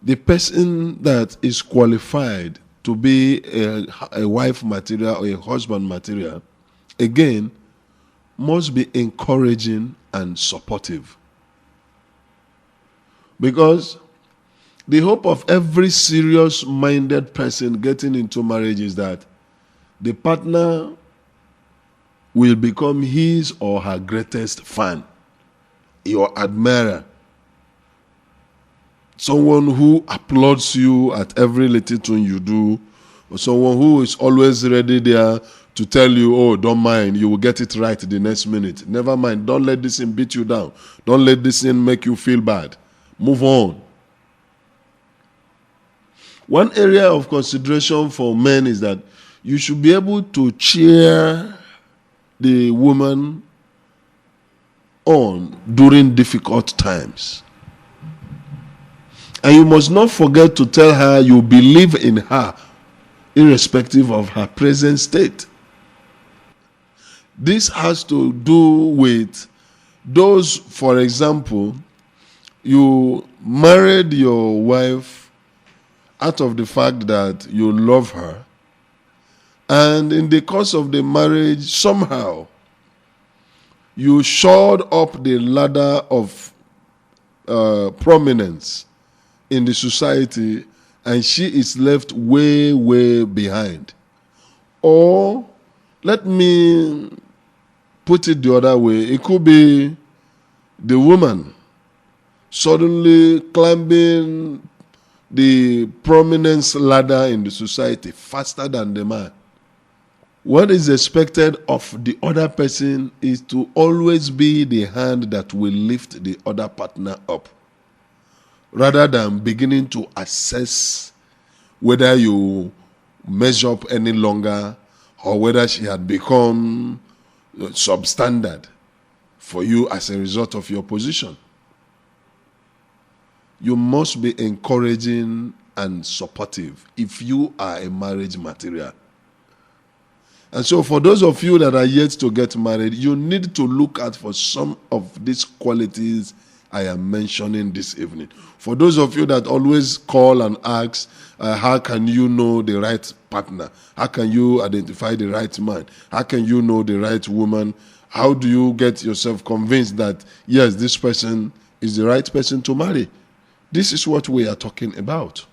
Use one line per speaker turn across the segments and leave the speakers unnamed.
the person that is qualified to be a wife material or a husband material, again, must be encouraging and supportive. Because the hope of every serious-minded person getting into marriage is that the partner will become his or her greatest fan, your admirer, someone who applauds you at every little thing you do, or someone who is always ready there to tell you, oh, don't mind, you will get it right the next minute. Never mind, don't let this thing beat you down. Don't let this thing make you feel bad. Move on. One area of consideration for men is that you should be able to cheer the woman on during difficult times. And you must not forget to tell her you believe in her, irrespective of her present state. This has to do with those, for example, you married your wife out of the fact that you love her, and in the course of the marriage, somehow, you shored up the ladder of prominence in the society, and she is left way, way behind. Or, let me put it the other way, it could be the woman suddenly climbing the prominence ladder in the society faster than the man. What is expected of the other person is to always be the hand that will lift the other partner up, rather than beginning to assess whether you measure up any longer or whether she had become substandard for you as a result of your position. You must be encouraging and supportive if you are a marriage material. And so for those of you that are yet to get married, you need to look out for some of these qualities I am mentioning this evening. For those of you that always call and ask, how can you know the right partner? How can you identify the right man? How can you know the right woman? How do you get yourself convinced that, yes, this person is the right person to marry? This is what we are talking about.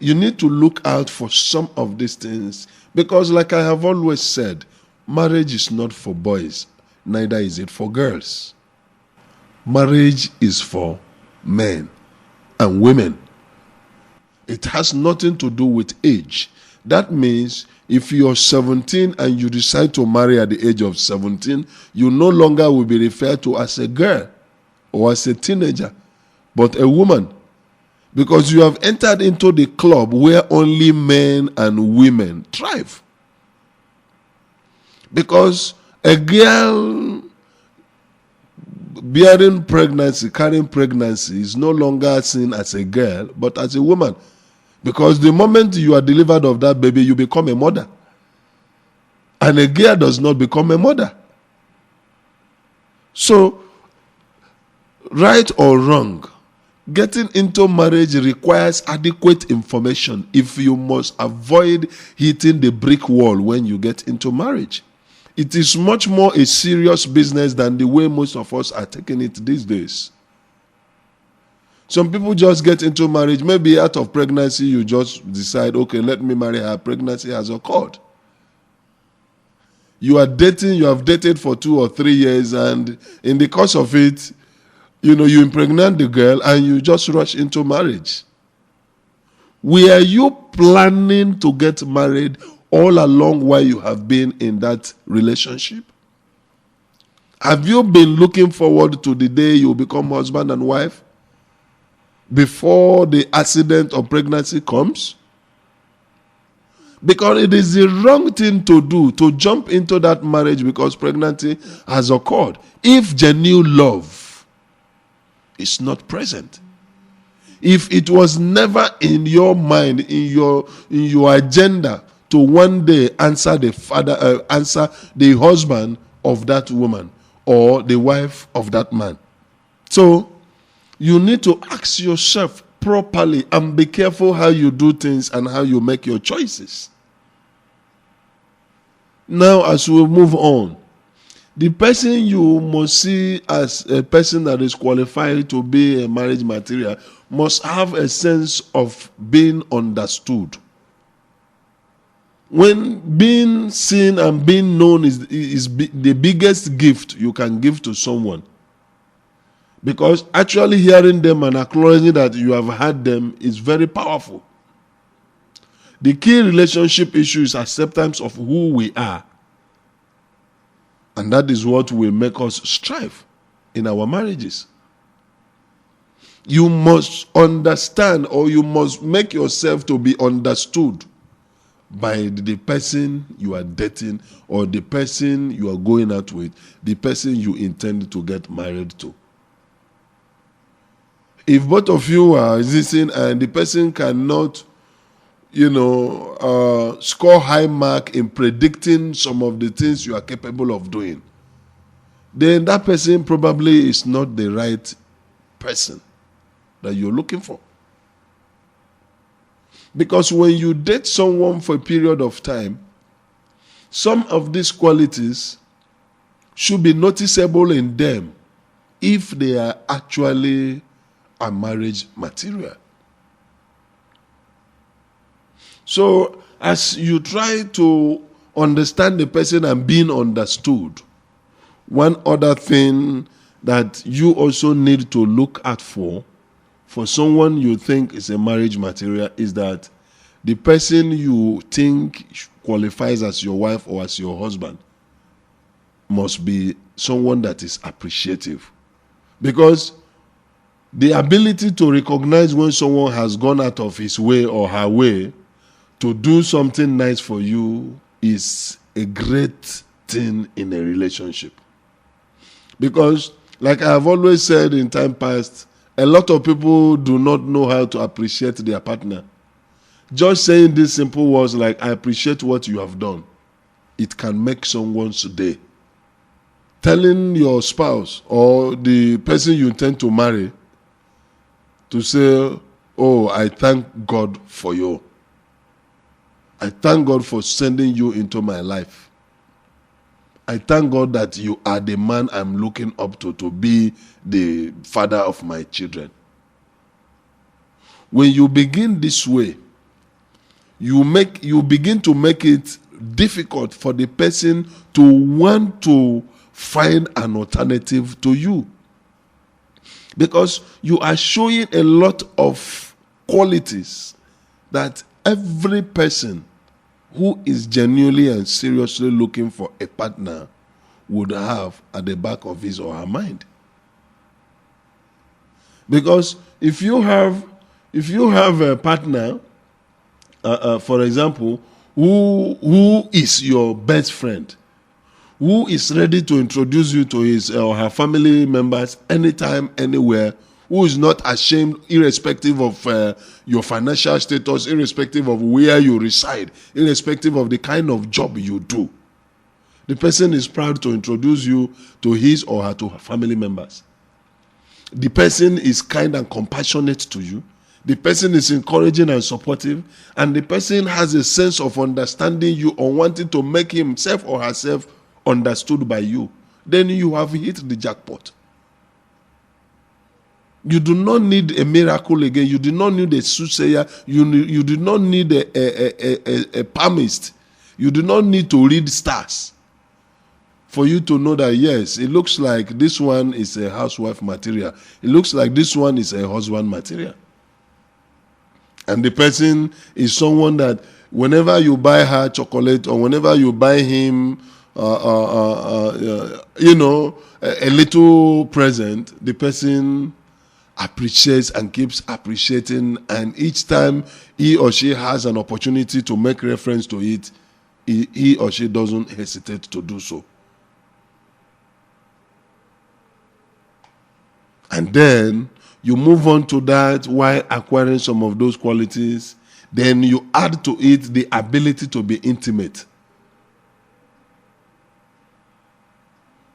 You need to look out for some of these things because, like I have always said, marriage is not for boys, neither is it for girls. Marriage is for men and women. It has nothing to do with age. That means if you're 17 and you decide to marry at the age of 17, you no longer will be referred to as a girl or as a teenager, but a woman, because you have entered into the club where only men and women thrive. Because a girl carrying pregnancy is no longer seen as a girl, but as a woman. Because the moment you are delivered of that baby, you become a mother. And a girl does not become a mother. So, right or wrong, getting into marriage requires adequate information if you must avoid hitting the brick wall when you get into marriage. It is much more a serious business than the way most of us are taking it these days. Some people just get into marriage, maybe out of pregnancy, you just decide, okay, let me marry her. Pregnancy has occurred. You are dating, you have dated for 2 or 3 years, and in the course of it, you impregnate the girl and you just rush into marriage. Were you planning to get married all along while you have been in that relationship? Have you been looking forward to the day you become husband and wife before the accident of pregnancy comes? Because it is the wrong thing to do, to jump into that marriage because pregnancy has occurred. If genuine love is not present, if it was never in your mind, in your agenda to one day answer the husband of that woman or the wife of that man. So you need to ask yourself properly and be careful how you do things and how you make your choices. Now, as we move on, the person you must see as a person that is qualified to be a marriage material must have a sense of being understood. When being seen and being known is the biggest gift you can give to someone. Because actually hearing them and acknowledging that you have had them is very powerful. The key relationship issue is acceptance of who we are. And that is what will make us strive in our marriages. You must understand, or you must make yourself to be understood by the person you are dating, or the person you are going out with, the person you intend to get married to. If both of you are existing and the person cannot, score high mark in predicting some of the things you are capable of doing, then that person probably is not the right person that you're looking for. Because when you date someone for a period of time, some of these qualities should be noticeable in them if they are actually a marriage material. So, as you try to understand the person and being understood, one other thing that you also need to look out for someone you think is a marriage material is that the person you think qualifies as your wife or as your husband must be someone that is appreciative. Because the ability to recognize when someone has gone out of his way or her way to do something nice for you is a great thing in a relationship. Because, like I have always said in time past, a lot of people do not know how to appreciate their partner. Just saying these simple words like, I appreciate what you have done, it can make someone's day. Telling your spouse or the person you intend to marry to say, oh, I thank God for you. I thank God for sending you into my life. I thank God that you are the man I'm looking up to be the father of my children. When you begin this way, you begin to make it difficult for the person to want to find an alternative to you. Because you are showing a lot of qualities that every person who is genuinely and seriously looking for a partner would have at the back of his or her mind. Because if you have a partner, for example, who is your best friend, who is ready to introduce you to his or her family members anytime, anywhere, who is not ashamed, irrespective of your financial status, irrespective of where you reside, irrespective of the kind of job you do. The person is proud to introduce you to his or her family members. The person is kind and compassionate to you. The person is encouraging and supportive. And the person has a sense of understanding you or wanting to make himself or herself understood by you. Then you have hit the jackpot. You do not need a miracle again. You do not need a soothsayer. You do not need a palmist. You do not need to read stars for you to know that, yes, it looks like this one is a housewife material. It looks like this one is a husband material. And the person is someone that whenever you buy her chocolate or whenever you buy him, a little present, the person appreciates and keeps appreciating, and each time he or she has an opportunity to make reference to it, he or she doesn't hesitate to do so. And then you move on to that while acquiring some of those qualities. Then you add to it the ability to be intimate.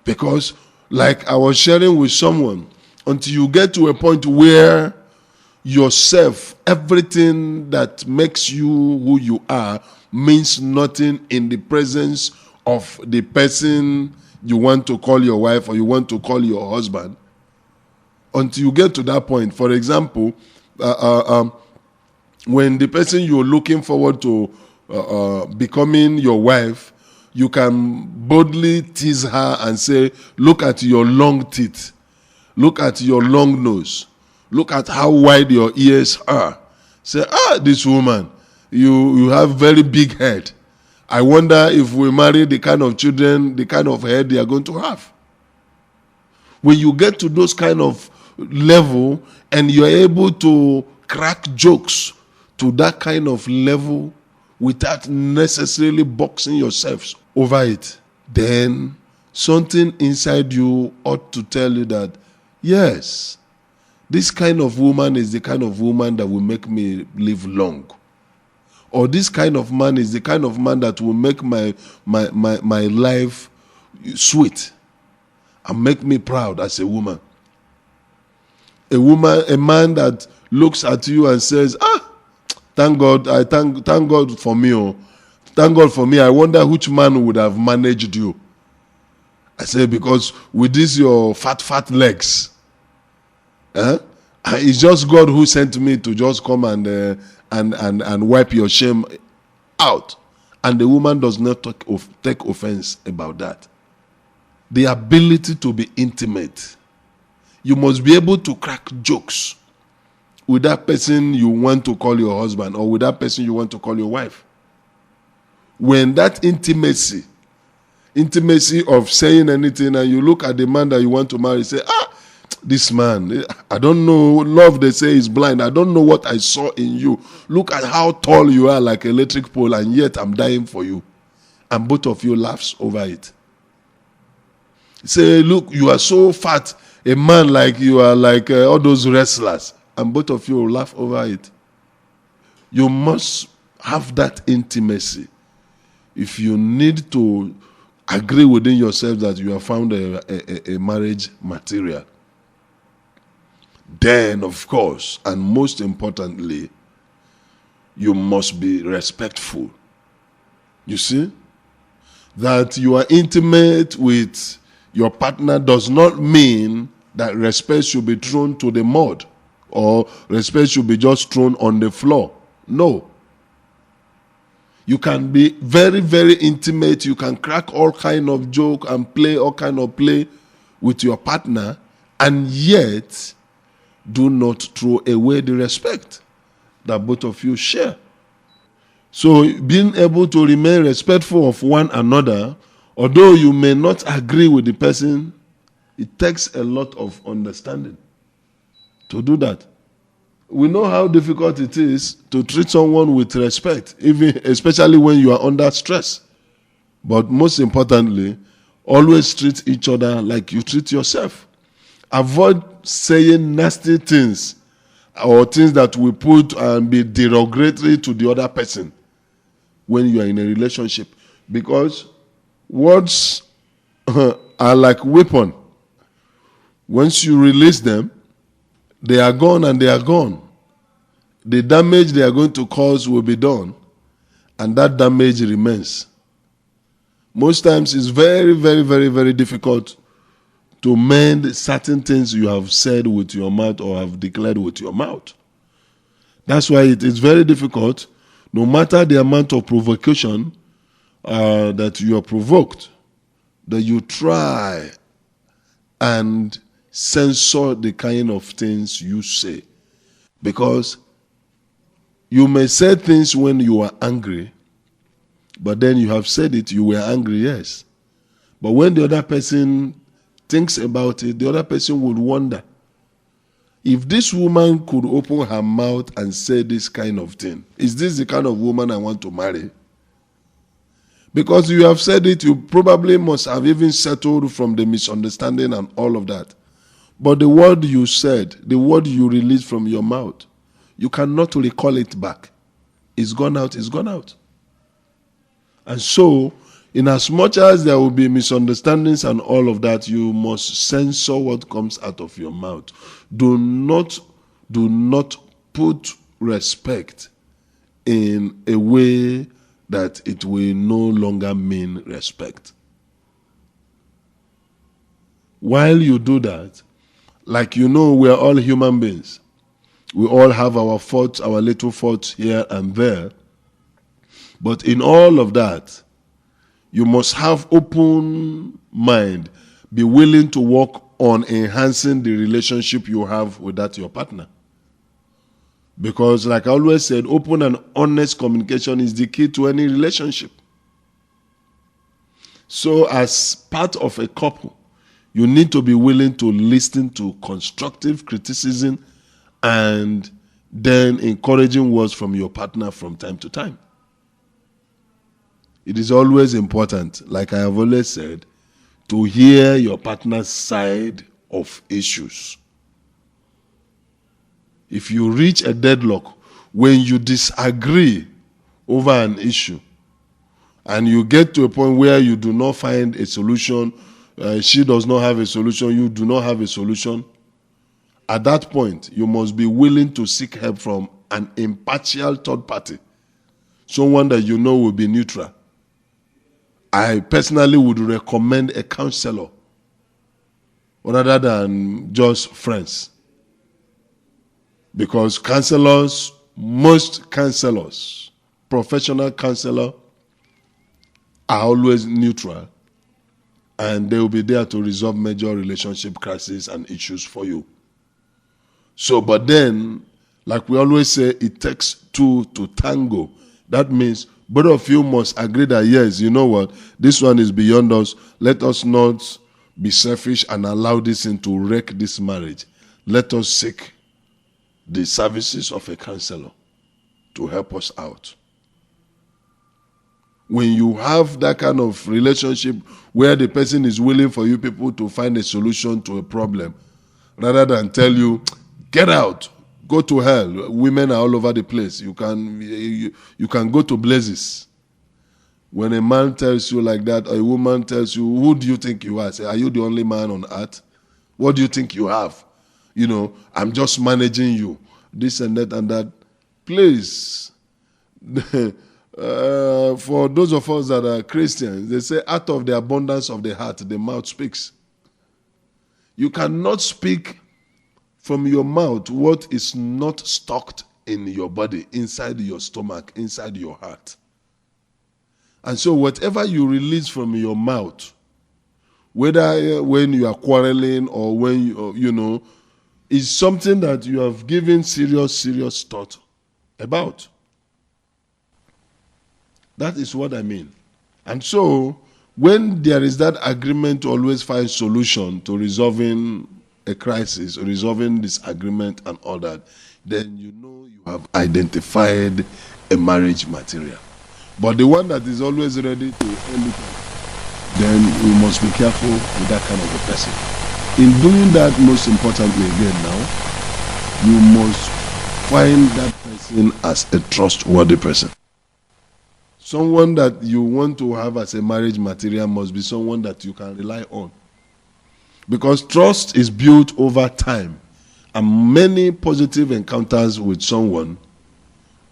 Because, like I was sharing with someone, until you get to a point where yourself, everything that makes you who you are, means nothing in the presence of the person you want to call your wife or you want to call your husband, until you get to that point. For example, when the person you're looking forward to becoming your wife, you can boldly tease her and say, look at your long teeth, look at your long nose, look at how wide your ears are. Say, this woman, you have very big head. I wonder if we marry the kind of children, the kind of head they are going to have. When you get to those kind of level and you're able to crack jokes to that kind of level without necessarily boxing yourselves over it, then something inside you ought to tell you that, yes, this kind of woman is the kind of woman that will make me live long. Or this kind of man is the kind of man that will make my life sweet and make me proud as a woman. A man that looks at you and says, thank God, thank God for me. Oh. Thank God for me. I wonder which man would have managed you. I say, because with these your fat legs, it's just God who sent me to just come and wipe your shame out. And the woman does not take offense about that. The ability to be intimate. You must be able to crack jokes with that person you want to call your husband or with that person you want to call your wife. When that intimacy of saying anything, and you look at the man that you want to marry, say, this man, I don't know, love they say is blind. I don't know what I saw in you. Look at how tall you are, like an electric pole, and yet I'm dying for you. And both of you laughs over it. Say, look, you are so fat, a man like you are like all those wrestlers, and both of you will laugh over it. You must have that intimacy. If you need to agree within yourself that you have found a marriage material, then, of course, and most importantly, you must be respectful. You see? That you are intimate with your partner does not mean that respect should be thrown to the mud or respect should be just thrown on the floor. No. You can be very, very intimate. You can crack all kind of joke and play all kind of play with your partner, and yet do not throw away the respect that both of you share. So being able to remain respectful of one another, although you may not agree with the person, it takes a lot of understanding to do that. We know how difficult it is to treat someone with respect, especially when you are under stress. But most importantly, always treat each other like you treat yourself. Avoid saying nasty things or things that will put and be derogatory to the other person when you are in a relationship. Because words are like weapons. Once you release them, they are gone and they are gone. The damage they are going to cause will be done, and that damage remains. Most times it's very, very, very, very difficult to mend certain things you have said with your mouth or have declared with your mouth. That's why it is very difficult, no matter the amount of provocation that you are provoked, that you try and censor the kind of things you say. Because you may say things when you are angry, but then you have said it, you were angry, yes. But when the other person thinks about it, the other person would wonder, if this woman could open her mouth and say this kind of thing, is this the kind of woman I want to marry? Because you have said it, you probably must have even settled from the misunderstanding and all of that. But the word you said, the word you released from your mouth, you cannot recall it back. It's gone out, it's gone out. And so, in as much as there will be misunderstandings and all of that, you must censor what comes out of your mouth. Do not put respect in a way that it will no longer mean respect. While you do that, like you know, we are all human beings. We all have our faults, our little faults here and there. But in all of that, you must have open mind, be willing to work on enhancing the relationship you have with that your partner. Because like I always said, open and honest communication is the key to any relationship. So as part of a couple, you need to be willing to listen to constructive criticism and then encouraging words from your partner from time to time. It is always important, like I have always said, to hear your partner's side of issues. If you reach a deadlock, when you disagree over an issue, and you get to a point where you do not find a solution, she does not have a solution, you do not have a solution, at that point, you must be willing to seek help from an impartial third party, someone that you know will be neutral. I personally would recommend a counselor rather than just friends. Because most counselors, professional counselors, are always neutral, and they will be there to resolve major relationship crises and issues for you. So, but then, like we always say, it takes two to tango. That means both of you must agree that, yes, you know what, this one is beyond us. Let us not be selfish and allow this thing to wreck this marriage. Let us seek the services of a counselor to help us out. When you have that kind of relationship where the person is willing for you people to find a solution to a problem, rather than tell you, get out, go to hell. Women are all over the place. You can go to blazes. When a man tells you like that, or a woman tells you, who do you think you are? Say, are you the only man on earth? What do you think you have? You know, I'm just managing you. This and that and that. Please. For those of us that are Christians, they say, out of the abundance of the heart, the mouth speaks. You cannot speak from your mouth what is not stocked in your body, inside your stomach, inside your heart. And so whatever you release from your mouth, whether when you are quarreling or when you know, is something that you have given serious thought about. That is what I mean. And so when there is that agreement to always find solution to resolving a crisis, resolving disagreement and all that, then you know you have identified a marriage material. But the one that is always ready to end it, then we must be careful with that kind of a person. In doing that, most importantly again now, you must find that person as a trustworthy person. Someone that you want to have as a marriage material must be someone that you can rely on. Because trust is built over time, and many positive encounters with someone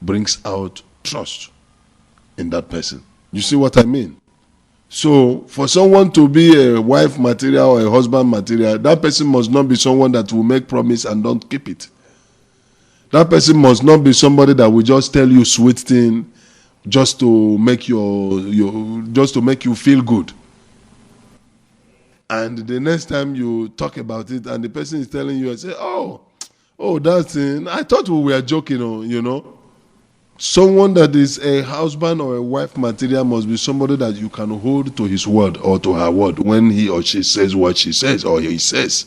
brings out trust in that person. You see what I mean? So for someone to be a wife material or a husband material, that person must not be someone that will make promise and don't keep it. That person must not be somebody that will just tell you sweet thing just to make just to make you feel good. And the next time you talk about it and the person is telling you, I say, oh, that thing, I thought we were joking, you know. Someone that is a husband or a wife material must be somebody that you can hold to his word or to her word when he or she says what she says or he says.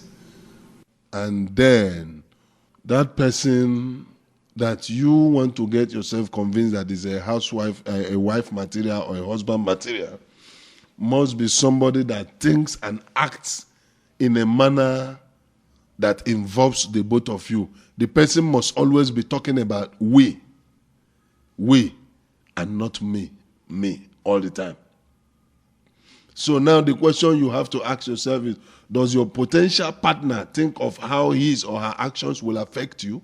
And then that person that you want to get yourself convinced that is a housewife, a wife material or a husband material, must be somebody that thinks and acts in a manner that involves the both of you. The person must always be talking about we, and not me all the time. So now the question you have to ask yourself is, does your potential partner think of how his or her actions will affect you?